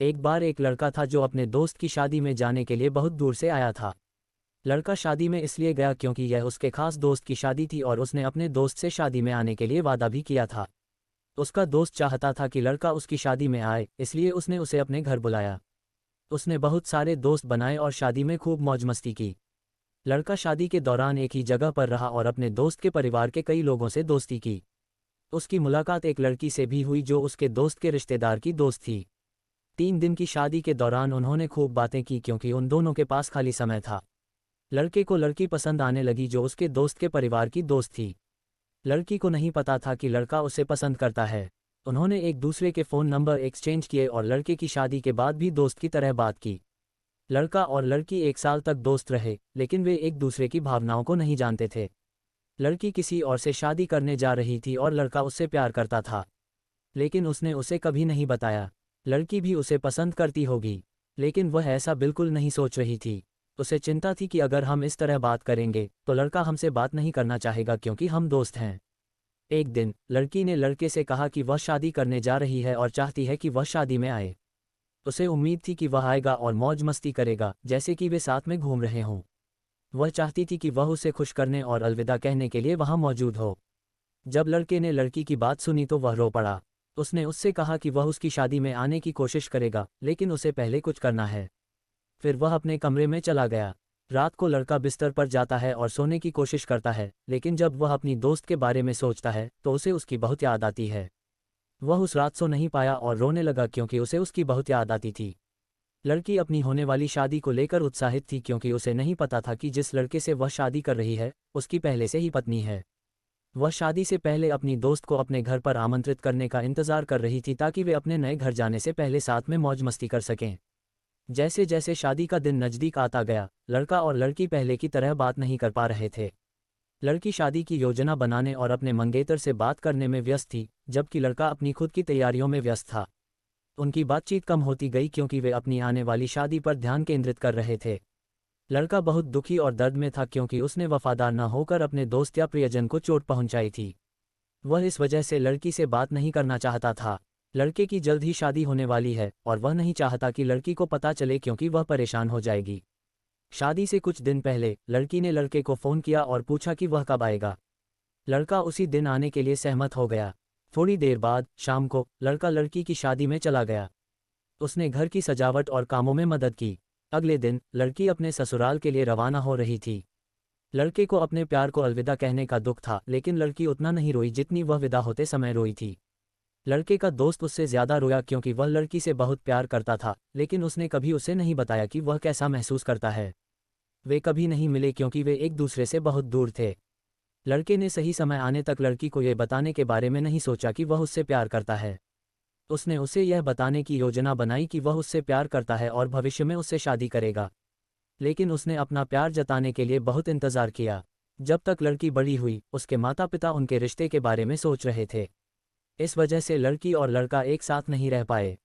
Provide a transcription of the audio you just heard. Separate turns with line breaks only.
एक बार एक लड़का था जो अपने दोस्त की शादी में जाने के लिए बहुत दूर से आया था। लड़का शादी में इसलिए गया क्योंकि यह उसके खास दोस्त की शादी थी और उसने अपने दोस्त से शादी में आने के लिए वादा भी किया था। उसका दोस्त चाहता था कि लड़का उसकी शादी में आए, इसलिए उसने उसे अपने घर बुलाया। उसने बहुत सारे दोस्त बनाए और शादी में खूब मौज मस्ती की। लड़का शादी के दौरान एक ही जगह पर रहा और अपने दोस्त के परिवार के कई लोगों से दोस्ती की। उसकी मुलाकात एक लड़की से भी हुई जो उसके दोस्त के रिश्तेदार की दोस्त थी। 3 दिन की शादी के दौरान उन्होंने खूब बातें की क्योंकि उन दोनों के पास खाली समय था। लड़के को लड़की पसंद आने लगी जो उसके दोस्त के परिवार की दोस्त थी। लड़की को नहीं पता था कि लड़का उसे पसंद करता है। उन्होंने एक दूसरे के फ़ोन नंबर एक्सचेंज किए और लड़के की शादी के बाद भी दोस्त की तरह बात की। लड़का और लड़की 1 साल तक दोस्त रहे, लेकिन वे एक दूसरे की भावनाओं को नहीं जानते थे। लड़की किसी और से शादी करने जा रही थी और लड़का उससे प्यार करता था, लेकिन उसने उसे कभी नहीं बताया। लड़की भी उसे पसंद करती होगी, लेकिन वह ऐसा बिल्कुल नहीं सोच रही थी। उसे चिंता थी कि अगर हम इस तरह बात करेंगे तो लड़का हमसे बात नहीं करना चाहेगा क्योंकि हम दोस्त हैं। एक दिन लड़की ने लड़के से कहा कि वह शादी करने जा रही है और चाहती है कि वह शादी में आए। उसे उम्मीद थी कि वह आएगा और मौज मस्ती करेगा, जैसे कि वे साथ में घूम रहे हों। वह चाहती थी कि वह उसे खुश करने और अलविदा कहने के लिए वहां मौजूद हो। जब लड़के ने लड़की की बात सुनी तो वह रो पड़ा। उसने उससे कहा कि वह उसकी शादी में आने की कोशिश करेगा, लेकिन उसे पहले कुछ करना है। फिर वह अपने कमरे में चला गया। रात को लड़का बिस्तर पर जाता है और सोने की कोशिश करता है, लेकिन जब वह अपनी दोस्त के बारे में सोचता है तो उसे उसकी बहुत याद आती है। वह उस रात सो नहीं पाया और रोने लगा क्योंकि उसे उसकी बहुत याद आती थी। लड़की अपनी होने वाली शादी को लेकर उत्साहित थी क्योंकि उसे नहीं पता था कि जिस लड़के से वह शादी कर रही है उसकी पहले से ही पत्नी है। वह शादी से पहले अपनी दोस्त को अपने घर पर आमंत्रित करने का इंतजार कर रही थी ताकि वे अपने नए घर जाने से पहले साथ में मौज मस्ती कर सकें। जैसे जैसे शादी का दिन नज़दीक आता गया, लड़का और लड़की पहले की तरह बात नहीं कर पा रहे थे। लड़की शादी की योजना बनाने और अपने मंगेतर से बात करने में व्यस्त थी, जबकि लड़का अपनी खुद की तैयारियों में व्यस्त था। उनकी बातचीत कम होती गई क्योंकि वे अपनी आने वाली शादी पर ध्यान केंद्रित कर रहे थे। लड़का बहुत दुखी और दर्द में था क्योंकि उसने वफादार न होकर अपने दोस्त या प्रियजन को चोट पहुंचाई थी। वह इस वजह से लड़की से बात नहीं करना चाहता था। लड़के की जल्द ही शादी होने वाली है और वह नहीं चाहता कि लड़की को पता चले क्योंकि वह परेशान हो जाएगी। शादी से कुछ दिन पहले लड़की ने लड़के को फ़ोन किया और पूछा कि वह कब आएगा। लड़का उसी दिन आने के लिए सहमत हो गया। थोड़ी देर बाद शाम को लड़का लड़की की शादी में चला गया। उसने घर की सजावट और कामों में मदद की। अगले दिन लड़की अपने ससुराल के लिए रवाना हो रही थी। लड़के को अपने प्यार को अलविदा कहने का दुख था, लेकिन लड़की उतना नहीं रोई जितनी वह विदा होते समय रोई थी। लड़के का दोस्त उससे ज़्यादा रोया क्योंकि वह लड़की से बहुत प्यार करता था, लेकिन उसने कभी उसे नहीं बताया कि वह कैसा महसूस करता है। वे कभी नहीं मिले क्योंकि वे एक दूसरे से बहुत दूर थे। लड़के ने सही समय आने तक लड़की को यह बताने के बारे में नहीं सोचा कि वह उससे प्यार करता है। उसने उसे यह बताने की योजना बनाई कि वह उससे प्यार करता है और भविष्य में उससे शादी करेगा। लेकिन उसने अपना प्यार जताने के लिए बहुत इंतज़ार किया। जब तक लड़की बड़ी हुई, उसके माता पिता उनके रिश्ते के बारे में सोच रहे थे। इस वजह से लड़की और लड़का एक साथ नहीं रह पाए।